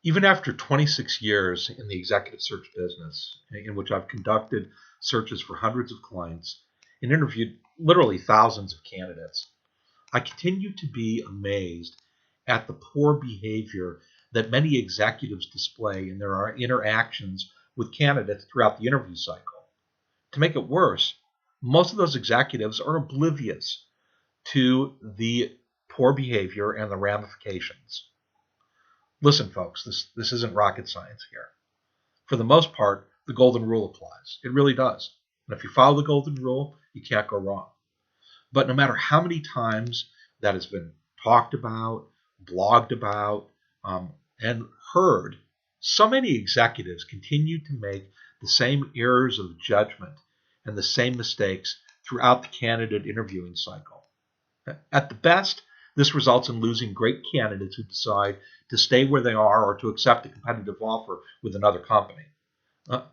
Even after 26 years in the executive search business, in which I've conducted searches for hundreds of clients and interviewed literally thousands of candidates, I continue to be amazed at the poor behavior that many executives display in their interactions with candidates throughout the interview cycle. To make it worse, most of those executives are oblivious to the poor behavior and the ramifications. Listen, folks, this isn't rocket science here. For the most part, the golden rule applies. It really does. And if you follow the golden rule, you can't go wrong. But no matter how many times that has been talked about, blogged about, and heard, so many executives continue to make the same errors of judgment and the same mistakes throughout the candidate interviewing cycle. At the best, this results in losing great candidates who decide to stay where they are or to accept a competitive offer with another company.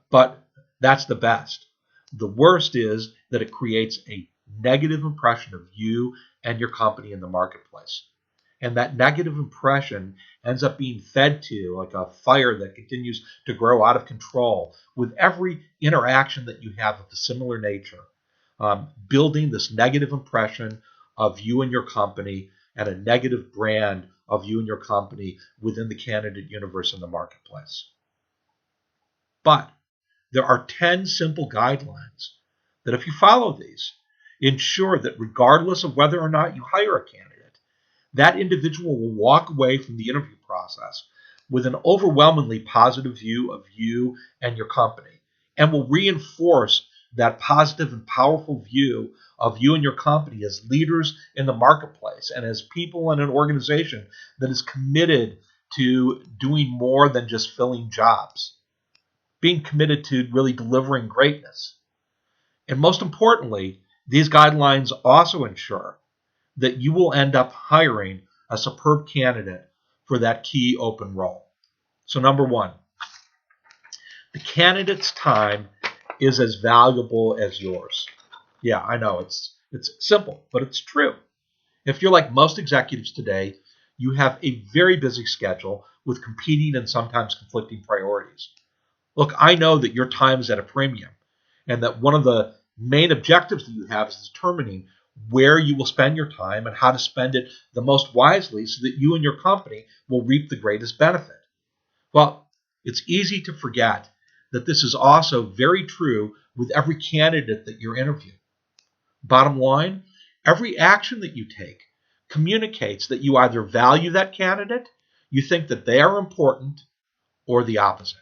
But that's the best. The worst is that it creates a negative impression of you and your company in the marketplace. And that negative impression ends up being fed to like a fire that continues to grow out of control with every interaction that you have of a similar nature, building this negative impression of you and your company and a negative brand of you and your company within the candidate universe in the marketplace. But there are 10 simple guidelines that if you follow these, ensure that regardless of whether or not you hire a candidate, that individual will walk away from the interview process with an overwhelmingly positive view of you and your company and will reinforce that positive and powerful view of you and your company as leaders in the marketplace and as people in an organization that is committed to doing more than just filling jobs, being committed to really delivering greatness. And most importantly, these guidelines also ensure that you will end up hiring a superb candidate for that key open role. So number one, the candidate's time is as valuable as yours. Yeah, I know it's simple, but it's true. If you're like most executives today, you have a very busy schedule with competing and sometimes conflicting priorities. Look, I know that your time is at a premium and that one of the main objectives that you have is determining where you will spend your time and how to spend it the most wisely so that you and your company will reap the greatest benefit. Well, it's easy to forget that this is also very true with every candidate that you're interviewing. Bottom line, every action that you take communicates that you either value that candidate, you think that they are important, or the opposite.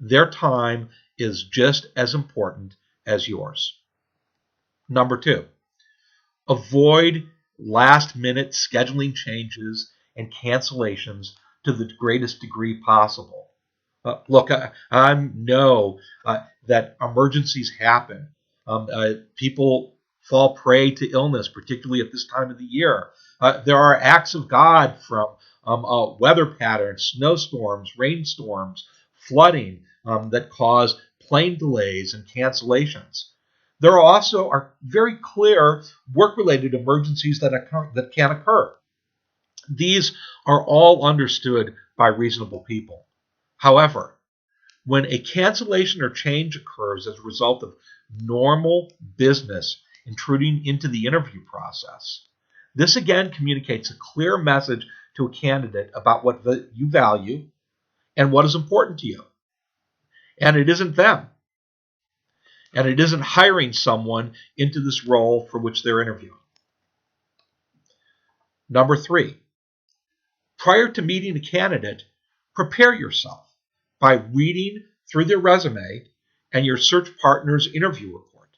Their time is just as important as yours. Number two, avoid last-minute scheduling changes and cancellations to the greatest degree possible. Look, I know that emergencies happen. People fall prey to illness, particularly at this time of the year. There are acts of God from weather patterns, snowstorms, rainstorms, flooding that cause plane delays and cancellations. There also are very clear work-related emergencies that can occur. These are all understood by reasonable people. However, when a cancellation or change occurs as a result of normal business intruding into the interview process, this again communicates a clear message to a candidate about what you value and what is important to you. And it isn't them. And it isn't hiring someone into this role for which they're interviewing. Number three, prior to meeting a candidate, prepare yourself by reading through their resume and your search partner's interview report.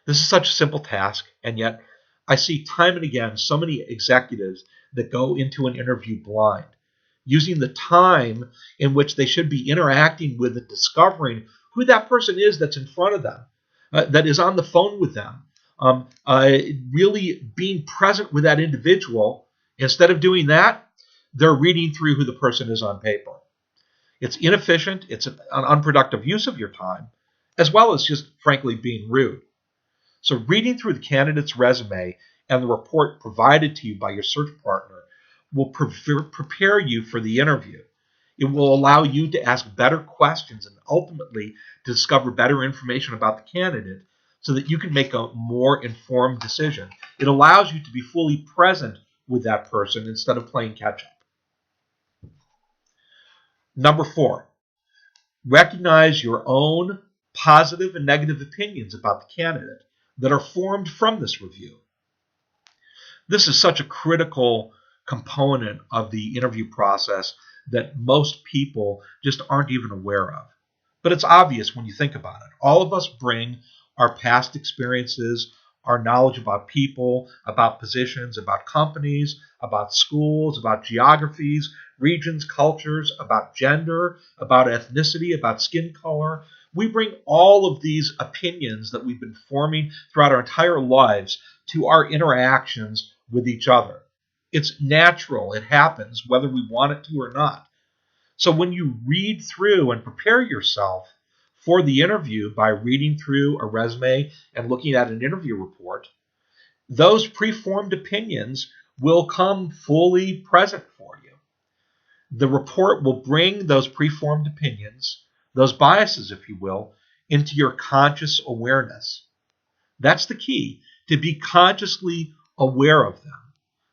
This is such a simple task, and yet I see time and again so many executives that go into an interview blind, using the time in which they should be interacting with and discovering who that person is that's in front of them, that is on the phone with them, really being present with that individual. Instead of doing that, they're reading through who the person is on paper. It's inefficient. It's an unproductive use of your time, as well as just, frankly, being rude. So reading through the candidate's resume and the report provided to you by your search partner will prepare you for the interview. It will allow you to ask better questions and ultimately to discover better information about the candidate so that you can make a more informed decision. It allows you to be fully present with that person instead of playing catch up. Number 4, recognize your own positive and negative opinions about the candidate that are formed from this review. This is such a critical component of the interview process that most people just aren't even aware of. But it's obvious when you think about it. All of us bring our past experiences, our knowledge about people, about positions, about companies, about schools, about geographies, regions, cultures, about gender, about ethnicity, about skin color. We bring all of these opinions that we've been forming throughout our entire lives to our interactions with each other. It's natural. It happens whether we want it to or not. So when you read through and prepare yourself for the interview by reading through a resume and looking at an interview report, those preformed opinions will come fully present for you. The report will bring those preformed opinions, those biases, if you will, into your conscious awareness. That's the key, to be consciously aware of them.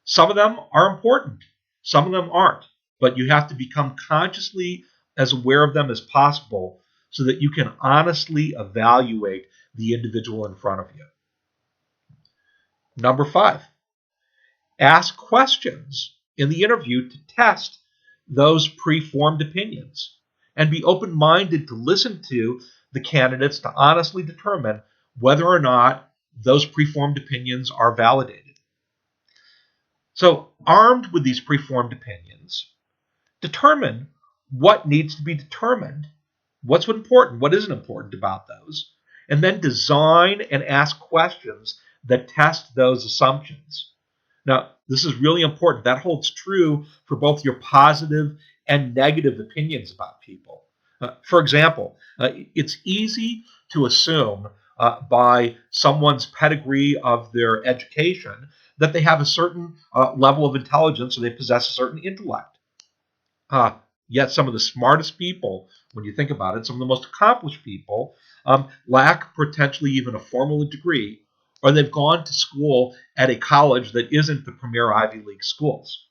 Some of them are important, some of them aren't, but you have to become consciously as aware of them as possible so that you can honestly evaluate the individual in front of you. Number 5, ask questions in the interview to test those preformed opinions and be open-minded to listen to the candidates to honestly determine whether or not those preformed opinions are validated. So, armed with these preformed opinions, determine what needs to be determined, what's important, what isn't important about those, and then design and ask questions that test those assumptions. Now, this is really important. That holds true for both your positive and negative opinions about people. For example, it's easy to assume by someone's pedigree of their education that they have a certain level of intelligence or they possess a certain intellect. Yet some of the smartest people, when you think about it, some of the most accomplished people, lack potentially even a formal degree, or they've gone to school at a college that isn't the premier Ivy League schools.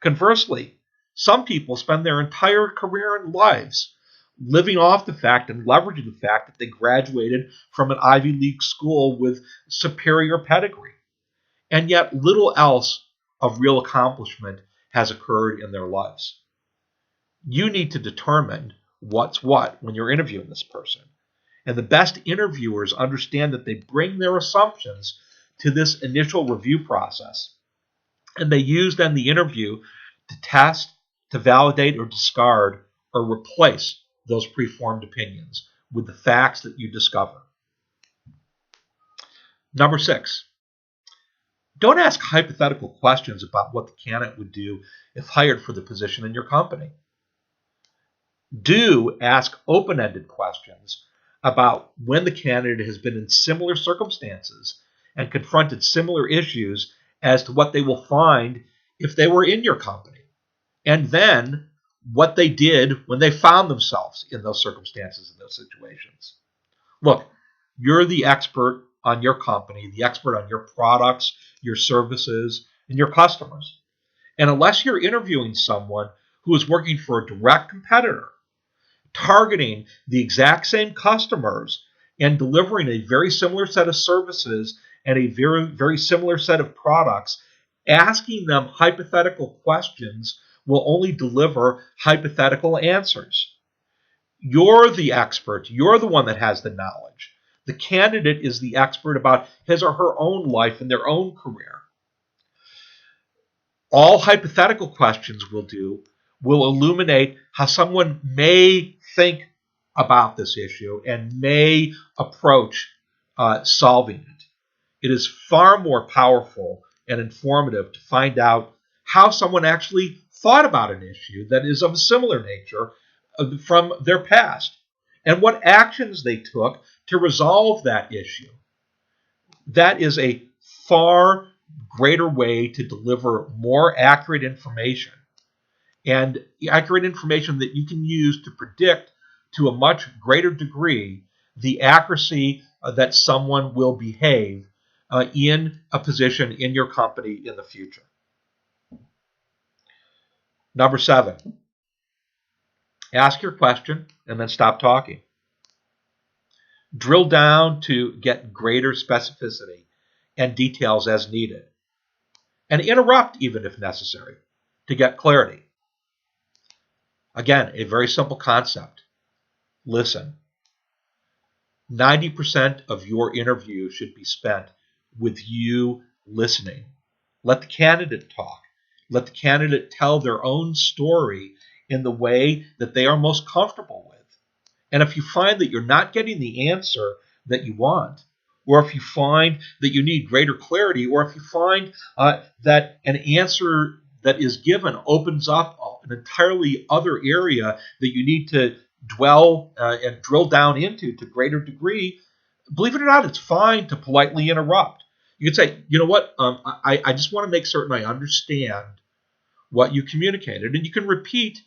Conversely, some people spend their entire career and lives living off the fact and leveraging the fact that they graduated from an Ivy League school with superior pedigree. And yet little else of real accomplishment has occurred in their lives. You need to determine what's what when you're interviewing this person. And the best interviewers understand that they bring their assumptions to this initial review process. And they use then the interview to test, to validate, or discard, or replace those preformed opinions with the facts that you discover. Number 6, don't ask hypothetical questions about what the candidate would do if hired for the position in your company. Do ask open-ended questions about when the candidate has been in similar circumstances and confronted similar issues as to what they will find if they were in your company, and then what they did when they found themselves in those circumstances and those situations. Look, you're the expert on your company, the expert on your products, your services, and your customers. And unless you're interviewing someone who is working for a direct competitor, targeting the exact same customers and delivering a very similar set of services and a very, very similar set of products, asking them hypothetical questions will only deliver hypothetical answers. You're the expert. You're the one that has the knowledge. The candidate is the expert about his or her own life and their own career. All hypothetical questions will illuminate how someone may think about this issue and may approach solving it. It is far more powerful and informative to find out how someone actually thought about an issue that is of a similar nature from their past and what actions they took to resolve that issue. That is a far greater way to deliver more accurate information, and accurate information that you can use to predict to a much greater degree the accuracy that someone will behave in a position in your company in the future. Number 7, ask your question and then stop talking. Drill down to get greater specificity and details as needed, and interrupt even if necessary to get clarity. Again, a very simple concept. Listen. 90% of your interview should be spent with you listening. Let the candidate talk. Let the candidate tell their own story in the way that they are most comfortable with. And if you find that you're not getting the answer that you want, or if you find that you need greater clarity, or if you find that an answer that is given opens up an entirely other area that you need to dwell and drill down into to greater degree, believe it or not, it's fine to politely interrupt. You can say, you know what, I just want to make certain I understand what you communicated. And you can repeat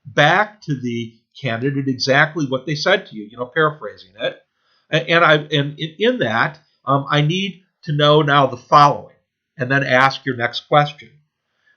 back to the candidate exactly what they said to you, paraphrasing it. And in that, I need to know now the following, and then ask your next question.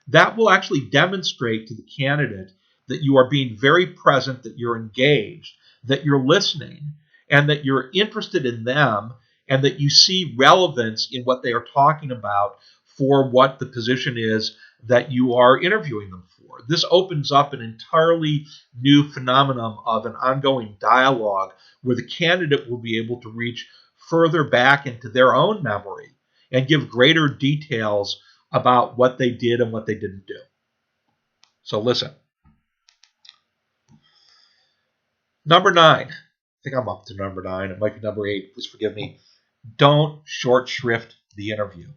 That will actually demonstrate to the candidate that you are being very present, that you're engaged, that you're listening, and that you're interested in them, and that you see relevance in what they are talking about for what the position is that you are interviewing them for. This opens up an entirely new phenomenon of an ongoing dialogue where the candidate will be able to reach further back into their own memory and give greater details about what they did and what they didn't do. So listen. Number 9. I think I'm up to number 9. It might be number 8. Please forgive me. Don't short shrift the interview.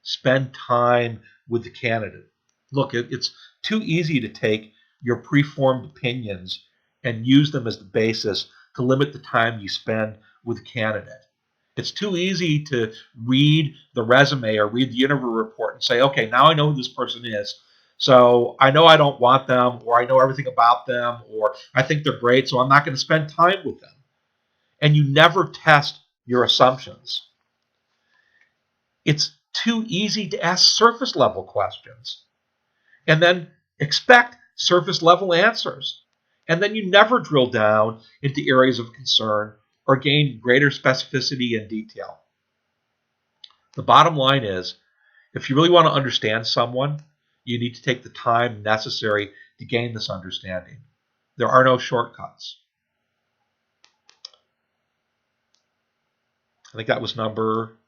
Spend time with the candidate. Look, it's too easy to take your preformed opinions and use them as the basis to limit the time you spend with a candidate. It's too easy to read the resume or read the interview report and say, okay, now I know who this person is. So I know I don't want them, or I know everything about them, or I think they're great, so I'm not going to spend time with them. And you never test your assumptions. It's too easy to ask surface level questions and then expect surface level answers. And then you never drill down into areas of concern or gain greater specificity and detail. The bottom line is, if you really want to understand someone, you need to take the time necessary to gain this understanding. There are no shortcuts. I think that was number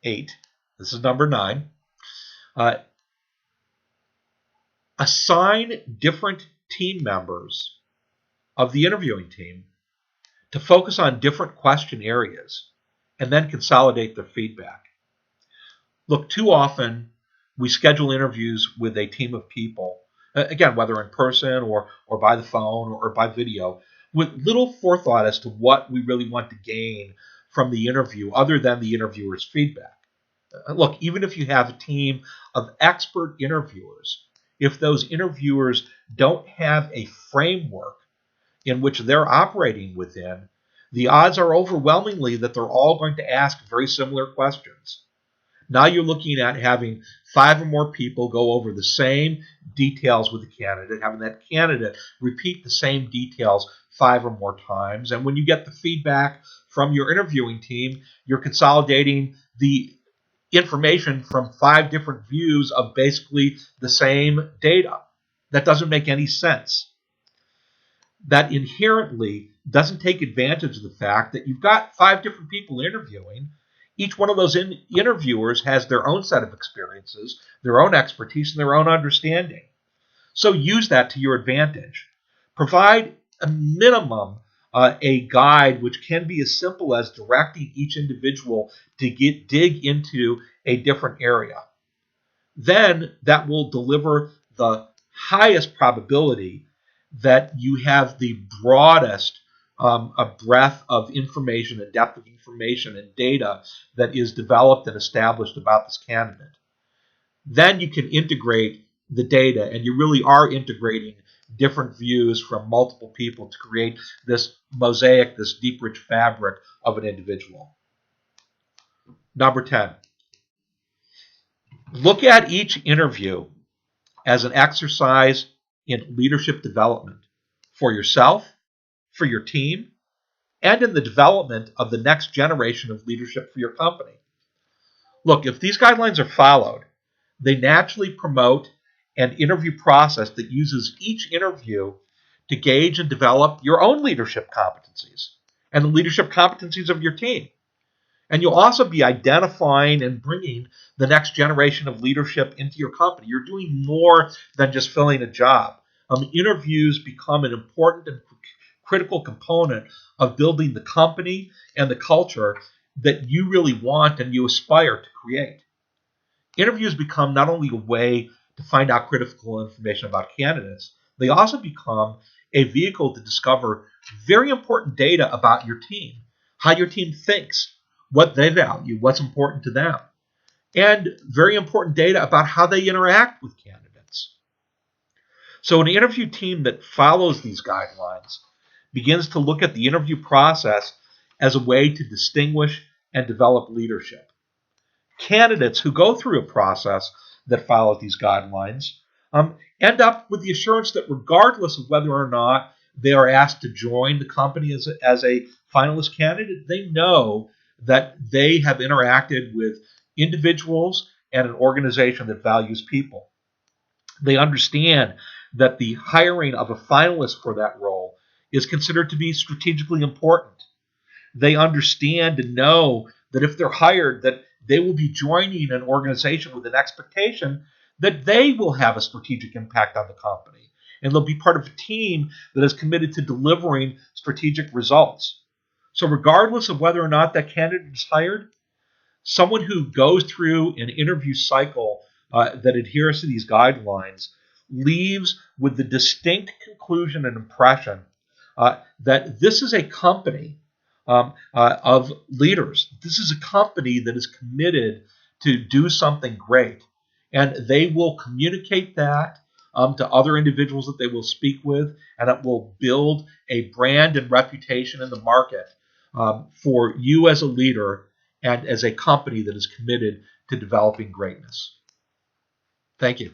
8. This is number 9. Assign different team members of the interviewing team to focus on different question areas and then consolidate their feedback. Look, too often we schedule interviews with a team of people, again, whether in person or by the phone or by video, with little forethought as to what we really want to gain from the interview other than the interviewer's feedback. Look, even if you have a team of expert interviewers, if those interviewers don't have a framework in which they're operating within, the odds are overwhelmingly that they're all going to ask very similar questions. Now you're looking at having 5 or more people go over the same details with the candidate, having that candidate repeat the same details 5 or more times. And when you get the feedback from your interviewing team, you're consolidating the information from 5 different views of basically the same data. That doesn't make any sense. That inherently doesn't take advantage of the fact that you've got 5 different people interviewing. Each one of those interviewers has their own set of experiences, their own expertise, and their own understanding. So use that to your advantage. Provide a minimum a guide which can be as simple as directing each individual to dig into a different area. Then that will deliver the highest probability that you have the broadest a breadth of information, a depth of information and data that is developed and established about this candidate. then you can integrate the data, and you really are integrating different views from multiple people to create this mosaic, this deep, rich fabric of an individual. Number 10, look at each interview as an exercise in leadership development for yourself, for your team, and in the development of the next generation of leadership for your company. Look, if these guidelines are followed, they naturally promote an interview process that uses each interview to gauge and develop your own leadership competencies and the leadership competencies of your team. And you'll also be identifying and bringing the next generation of leadership into your company. You're doing more than just filling a job. Interviews become an important and critical component of building the company and the culture that you really want and you aspire to create. Interviews become not only a way to find out critical information about candidates, they also become a vehicle to discover very important data about your team, how your team thinks, what they value, what's important to them, and very important data about how they interact with candidates. So an interview team that follows these guidelines begins to look at the interview process as a way to distinguish and develop leadership. Candidates who go through a process that follows these guidelines end up with the assurance that regardless of whether or not they are asked to join the company as a finalist candidate, they know that they have interacted with individuals and an organization that values people. They understand that the hiring of a finalist for that role is considered to be strategically important. They understand and know that if they're hired, that they will be joining an organization with an expectation that they will have a strategic impact on the company. And they'll be part of a team that is committed to delivering strategic results. So regardless of whether or not that candidate is hired, someone who goes through an interview cycle that adheres to these guidelines leaves with the distinct conclusion and impression that this is a company of leaders. This is a company that is committed to do something great. And they will communicate that to other individuals that they will speak with, and it will build a brand and reputation in the market for you as a leader and as a company that is committed to developing greatness. Thank you.